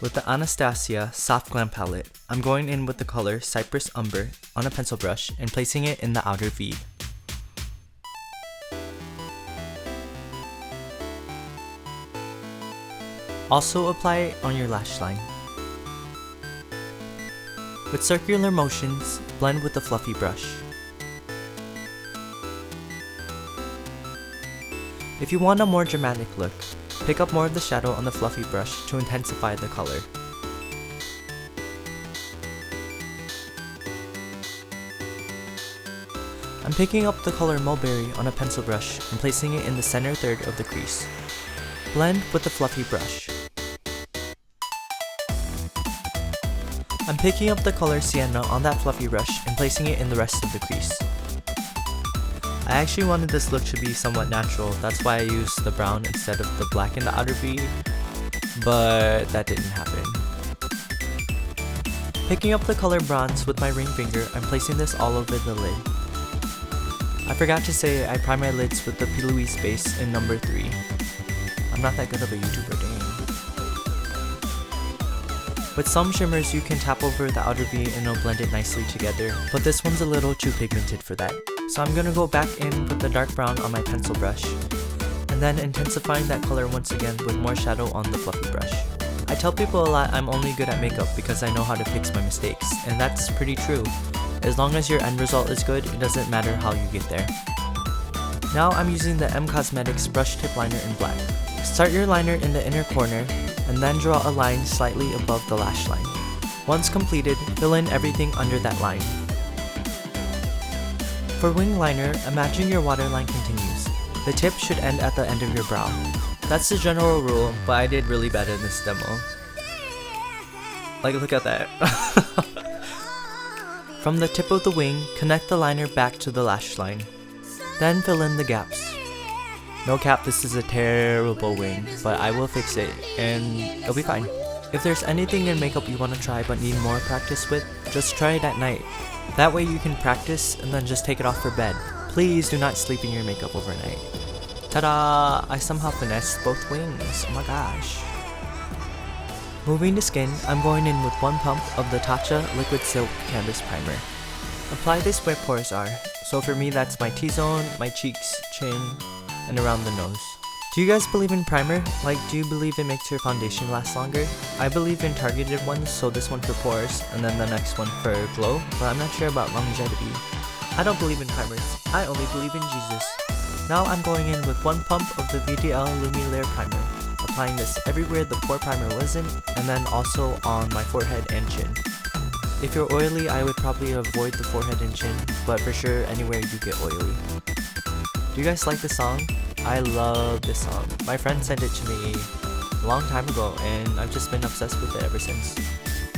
With the Anastasia Soft Glam palette, I'm going in with the color Cypress Umber on a pencil brush and placing it in the outer V. Also apply it on your lash line. With circular motions, blend with the fluffy brush. If you want a more dramatic look, pick up more of the shadow on the fluffy brush to intensify the color. I'm picking up the color Mulberry on a pencil brush and placing it in the center third of the crease. Blend with the fluffy brush. I'm picking up the color Sienna on that fluffy brush and placing it in the rest of the crease. I actually wanted this look to be somewhat natural, that's why I used the brown instead of the black in the outer V, but that didn't happen. Picking up the color Bronze with my ring finger, I'm placing this all over the lid. I forgot to say I prime my lids with the P. Louise base in number 3. I'm not that good of a YouTuber, dang. With some shimmers you can tap over the outer V and it'll blend it nicely together, but this one's a little too pigmented for that. So I'm gonna go back in with the dark brown on my pencil brush, and then intensifying that color once again with more shadow on the fluffy brush. I tell people a lot I'm only good at makeup because I know how to fix my mistakes, and that's pretty true. As long as your end result is good, it doesn't matter how you get there. Now I'm using the M Cosmetics brush tip liner in black. Start your liner in the inner corner, and then draw a line slightly above the lash line. Once completed, fill in everything under that line. For wing liner, imagine your waterline continues. The tip should end at the end of your brow. That's the general rule, but I did really bad in this demo. Like, look at that. From the tip of the wing, connect the liner back to the lash line. Then fill in the gaps. No cap, this is a terrible wing, but I will fix it, and it'll be fine. If there's anything in makeup you want to try but need more practice with, just try it at night. That way you can practice and then just take it off for bed. Please do not sleep in your makeup overnight. Ta-da! I somehow finessed both wings, oh my gosh. Moving to skin, I'm going in with one pump of the Tatcha Liquid Silk Canvas Primer. Apply this where pores are, so for me that's my T-zone, my cheeks, chin, and around the nose. Do you guys believe in primer? Like, do you believe it makes your foundation last longer? I believe in targeted ones, so this one for pores, and then the next one for glow, but I'm not sure about longevity. I don't believe in primers, I only believe in Jesus. Now I'm going in with one pump of the VTL Lumi Layer Primer, applying this everywhere the pore primer wasn't, and then also on my forehead and chin. If you're oily, I would probably avoid the forehead and chin, but for sure anywhere you get oily. Do you guys like this song? I love this song. My friend sent it to me a long time ago and I've just been obsessed with it ever since.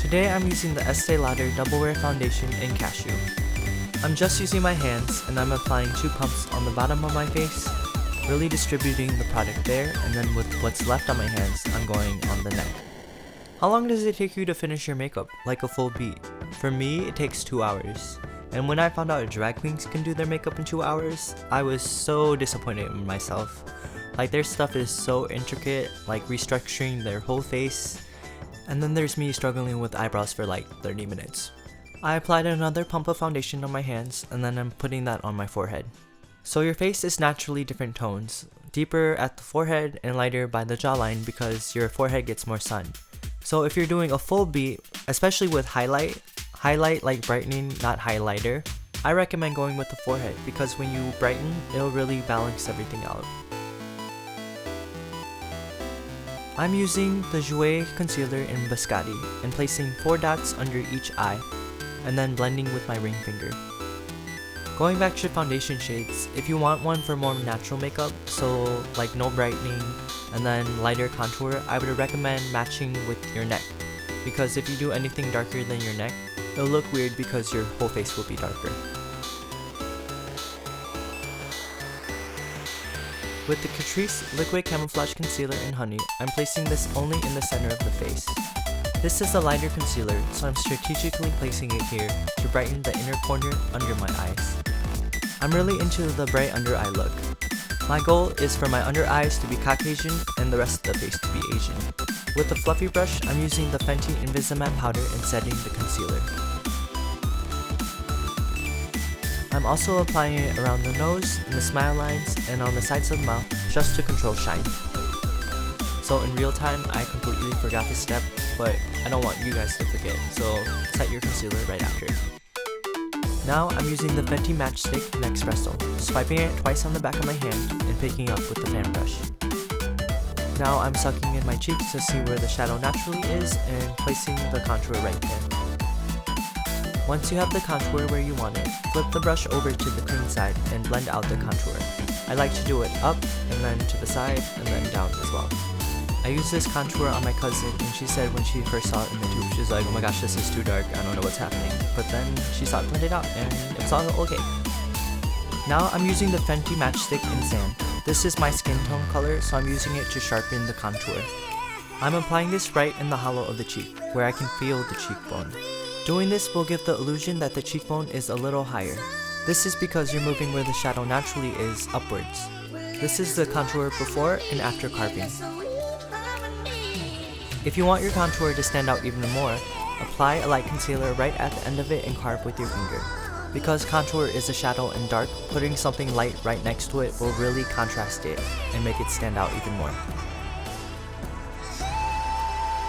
Today I'm using the Estee Lauder Double Wear Foundation in Cashew. I'm just using my hands and I'm applying 2 pumps on the bottom of my face, really distributing the product there, and then with what's left on my hands, I'm going on the neck. How long does it take you to finish your makeup? Like a full beat? For me, it takes 2 hours. And when I found out drag queens can do their makeup in 2 hours, I was so disappointed in myself. Like, their stuff is so intricate, like restructuring their whole face, and then there's me struggling with eyebrows for like 30 minutes. I applied another pump of foundation on my hands, and then I'm putting that on my forehead. So your face is naturally different tones, deeper at the forehead and lighter by the jawline because your forehead gets more sun. So if you're doing a full beat, especially with highlight like brightening, not highlighter, I recommend going with the forehead because when you brighten, it'll really balance everything out. I'm using the Jouer concealer in Biscotti and placing 4 dots under each eye, and then blending with my ring finger. Going back to foundation shades, if you want one for more natural makeup, so like no brightening and then lighter contour, I would recommend matching with your neck, because if you do anything darker than your neck, it'll look weird because your whole face will be darker. With the Catrice Liquid Camouflage Concealer in Honey, I'm placing this only in the center of the face. This is a lighter concealer, so I'm strategically placing it here to brighten the inner corner under my eyes. I'm really into the bright under eye look. My goal is for my under eyes to be Caucasian and the rest of the face to be Asian. With the fluffy brush, I'm using the Fenty Invisimatte powder and setting the concealer. I'm also applying it around the nose, in the smile lines, and on the sides of the mouth just to control shine. So in real time, I completely forgot this step, but I don't want you guys to forget, so set your concealer right after. Now I'm using the Fenty Matchstick in Espresso, swiping it twice on the back of my hand and picking up with the fan brush. Now I'm sucking in my cheeks to see where the shadow naturally is and placing the contour right there. Once you have the contour where you want it, flip the brush over to the clean side and blend out the contour. I like to do it up and then to the side and then down as well. I used this contour on my cousin and she said when she first saw it in the tube, she was like, oh my gosh, this is too dark, I don't know what's happening. But then she saw it blended out and it was all okay. Now I'm using the Fenty Matchstick in Sand. This is my skin tone color, so I'm using it to sharpen the contour. I'm applying this right in the hollow of the cheek, where I can feel the cheekbone. Doing this will give the illusion that the cheekbone is a little higher. This is because you're moving where the shadow naturally is upwards. This is the contour before and after carving. If you want your contour to stand out even more, apply a light concealer right at the end of it and carve with your finger. Because contour is a shadow and dark, putting something light right next to it will really contrast it and make it stand out even more.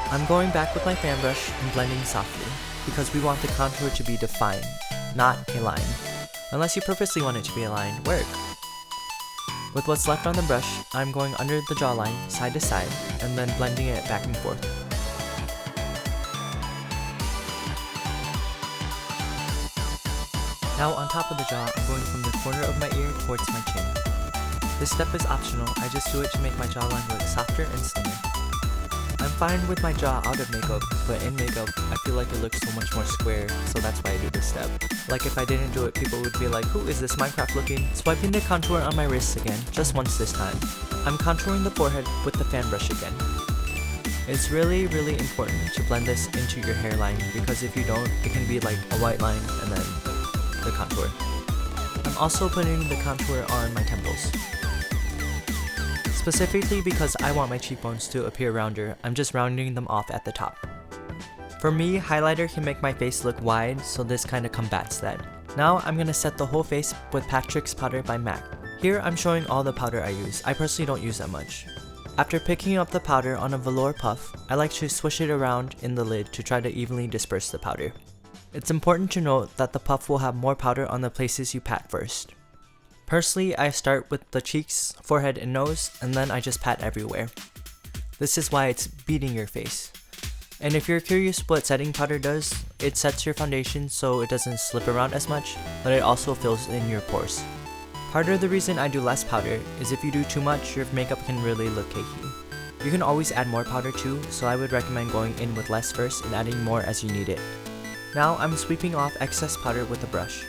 I'm going back with my fan brush and blending softly, because we want the contour to be defined, not a line. Unless you purposely want it to be a line, work. With what's left on the brush, I'm going under the jawline, side to side, and then blending it back and forth. Now on top of the jaw, I'm going from the corner of my ear towards my chin. This step is optional, I just do it to make my jawline look softer and slimmer. I'm fine with my jaw out of makeup, but in makeup, I feel like it looks so much more square, so that's why I do this step. Like if I didn't do it, people would be like, who is this Minecraft looking? Swiping the contour on my wrists again, just once this time. I'm contouring the forehead with the fan brush again. It's really important to blend this into your hairline, because if you don't, it can be like a white line and then the contour. I'm also putting the contour on my temples. Specifically because I want my cheekbones to appear rounder, I'm just rounding them off at the top. For me, highlighter can make my face look wide, so this kinda combats that. Now I'm gonna set the whole face with Pat Tricks powder by MAC. Here I'm showing all the powder I use. I personally don't use that much. After picking up the powder on a velour puff, I like to swish it around in the lid to try to evenly disperse the powder. It's important to note that the puff will have more powder on the places you pat first. Personally, I start with the cheeks, forehead, and nose, and then I just pat everywhere. This is why it's beating your face. And if you're curious what setting powder does, it sets your foundation so it doesn't slip around as much, but it also fills in your pores. Part of the reason I do less powder is if you do too much, your makeup can really look cakey. You can always add more powder too, so I would recommend going in with less first and adding more as you need it. Now I'm sweeping off excess powder with a brush.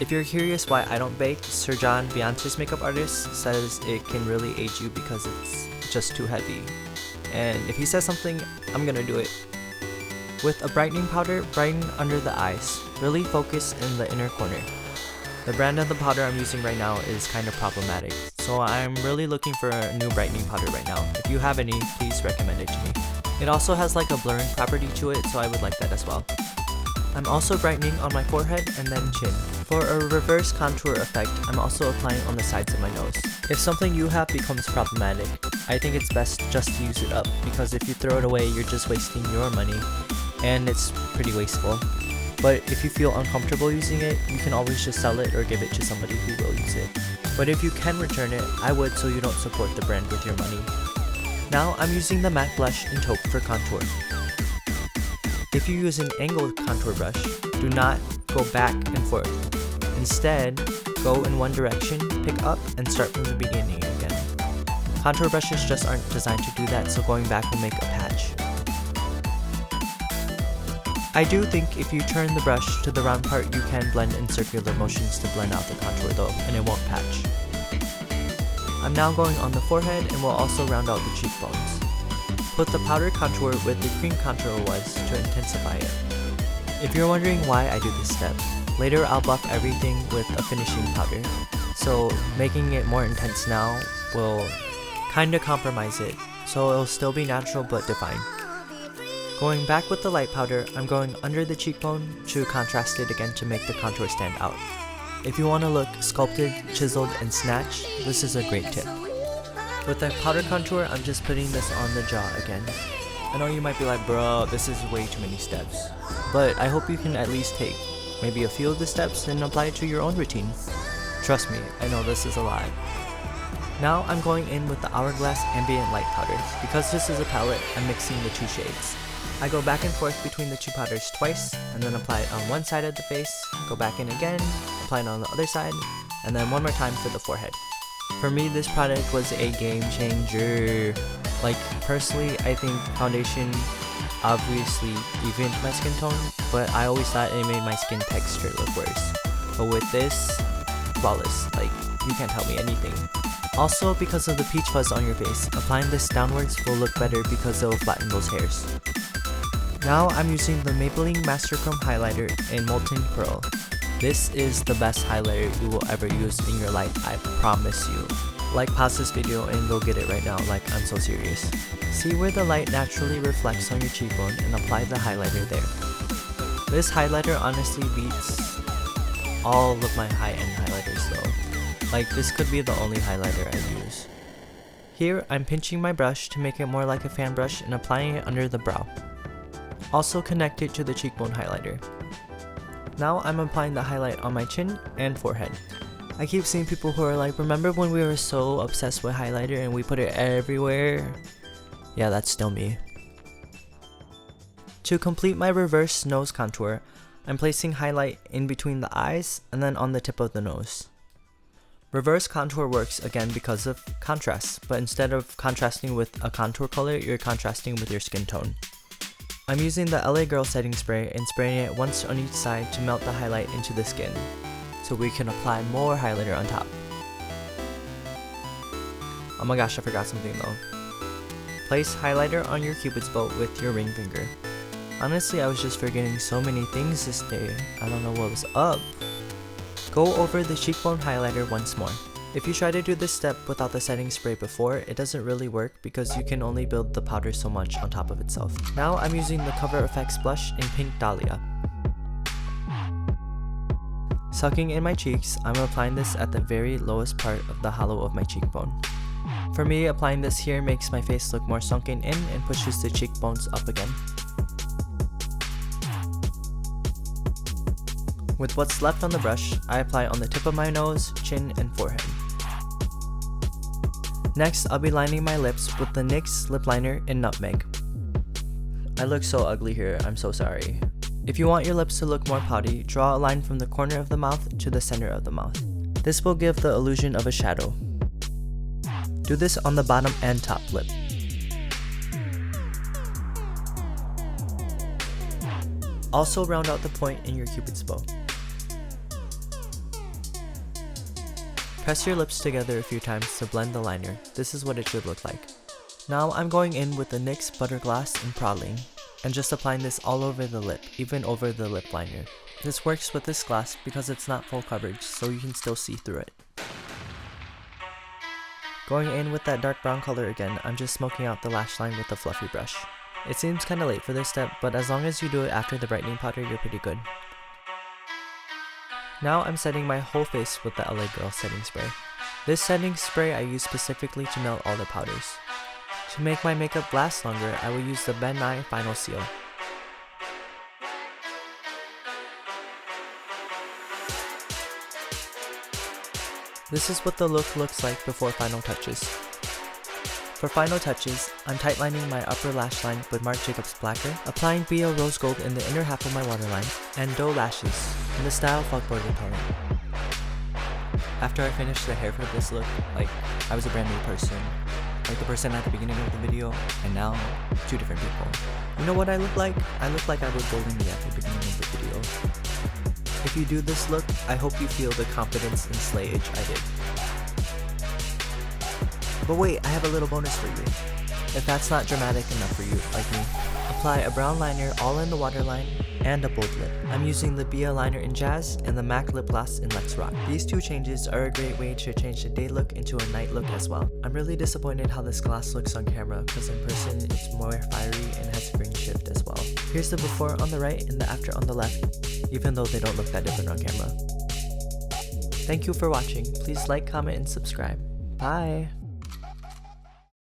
If you're curious why I don't bake, Sir John, Beyonce's makeup artist, says it can really age you because it's just too heavy. And if he says something, I'm gonna do it. With a brightening powder, brighten under the eyes. Really focus in the inner corner. The brand of the powder I'm using right now is kind of problematic, so I'm really looking for a new brightening powder right now. If you have any, please recommend it to me. It also has like a blurring property to it, so I would like that as well. I'm also brightening on my forehead and then chin. For a reverse contour effect, I'm also applying on the sides of my nose. If something you have becomes problematic, I think it's best just to use it up, because if you throw it away, you're just wasting your money, and it's pretty wasteful. But if you feel uncomfortable using it, you can always just sell it or give it to somebody who will use it. But if you can return it, I would, so you don't support the brand with your money. Now I'm using the matte blush in taupe for contour. If you use an angled contour brush, do not go back and forth. Instead, go in one direction, pick up, and start from the beginning again. Contour brushes just aren't designed to do that, so going back will make a patch. I do think if you turn the brush to the round part, you can blend in circular motions to blend out the contour though, and it won't patch. I'm now going on the forehead and will also round out the cheekbones. Put the powder contour where the cream contour was to intensify it. If you're wondering why I do this step, later I'll buff everything with a finishing powder, so making it more intense now will kinda compromise it, so it'll still be natural but defined. Going back with the light powder, I'm going under the cheekbone to contrast it again to make the contour stand out. If you want to look sculpted, chiseled, and snatched, this is a great tip. With the powder contour, I'm just putting this on the jaw again. I know you might be like, bro, this is way too many steps. But I hope you can at least take maybe a few of the steps and apply it to your own routine. Trust me, I know this is a lot. Now I'm going in with the Hourglass Ambient Light Powder. Because this is a palette, I'm mixing the two shades. I go back and forth between the two powders twice, and then apply it on one side of the face, go back in again, apply it on the other side, and then one more time for the forehead. For me, this product was a game changer. Like, personally, I think foundation obviously evened my skin tone, but I always thought it made my skin texture look worse. But with this, flawless. Like, you can't tell me anything. Also, because of the peach fuzz on your face, applying this downwards will look better because it will flatten those hairs. Now I'm using the Maybelline Master Chrome Highlighter in Molten Pearl. This is the best highlighter you will ever use in your life, I promise you. Like, pause this video and go get it right now, like, I'm so serious. See where the light naturally reflects on your cheekbone and apply the highlighter there. This highlighter honestly beats all of my high-end highlighters though. Like, this could be the only highlighter I use. Here, I'm pinching my brush to make it more like a fan brush and applying it under the brow. Also connect it to the cheekbone highlighter. Now I'm applying the highlight on my chin and forehead. I keep seeing people who are like, remember when we were so obsessed with highlighter and we put it everywhere? Yeah, that's still me. To complete my reverse nose contour, I'm placing highlight in between the eyes and then on the tip of the nose. Reverse contour works again because of contrast, but instead of contrasting with a contour color, you're contrasting with your skin tone. I'm using the LA Girl setting spray and spraying it once on each side to melt the highlight into the skin, so we can apply more highlighter on top. Oh my gosh, I forgot something though. Place highlighter on your cupid's bow with your ring finger. Honestly, I was just forgetting so many things this day. I don't know what was up. Go over the cheekbone highlighter once more. If you try to do this step without the setting spray before, it doesn't really work because you can only build the powder so much on top of itself. Now I'm using the Cover FX blush in Pink Dahlia. Sucking in my cheeks, I'm applying this at the very lowest part of the hollow of my cheekbone. For me, applying this here makes my face look more sunken in and pushes the cheekbones up again. With what's left on the brush, I apply on the tip of my nose, chin, and forehead. Next, I'll be lining my lips with the NYX lip liner in Nutmeg. I look so ugly here, I'm so sorry. If you want your lips to look more pouty, draw a line from the corner of the mouth to the center of the mouth. This will give the illusion of a shadow. Do this on the bottom and top lip. Also round out the point in your cupid's bow. Press your lips together a few times to blend the liner. This is what it should look like. Now I'm going in with the NYX Butter Gloss in Praline, and just applying this all over the lip, even over the lip liner. This works with this gloss because it's not full coverage, so you can still see through it. Going in with that dark brown color again, I'm just smoking out the lash line with a fluffy brush. It seems kinda late for this step, but as long as you do it after the brightening powder, you're pretty good. Now I'm setting my whole face with the LA Girl setting spray. This setting spray I use specifically to melt all the powders. To make my makeup last longer, I will use the Ben Nye Final Seal. This is what the look looks like before final touches. For final touches, I'm tightlining my upper lash line with Marc Jacobs Blacker, applying BO Rose Gold in the inner half of my waterline, and doe lashes in the style Fogboard Repellent. After I finished the hair for this look, like, I was a brand new person. Like the person at the beginning of the video, and now, two different people. You know what I look like? I look like I was bullying me at the beginning of the video. If you do this look, I hope you feel the confidence and slayage I did. But wait, I have a little bonus for you. If that's not dramatic enough for you, like me, apply a brown liner all in the waterline, and a bold lip. I'm using the Bia liner in Jazz and the MAC lip gloss in Let's Rock. These two changes are a great way to change the day look into a night look as well. I'm really disappointed how this gloss looks on camera because in person it's more fiery and has green shift as well. Here's the before on the right and the after on the left, even though they don't look that different on camera. Thank you for watching. Please like, comment, and subscribe. Bye!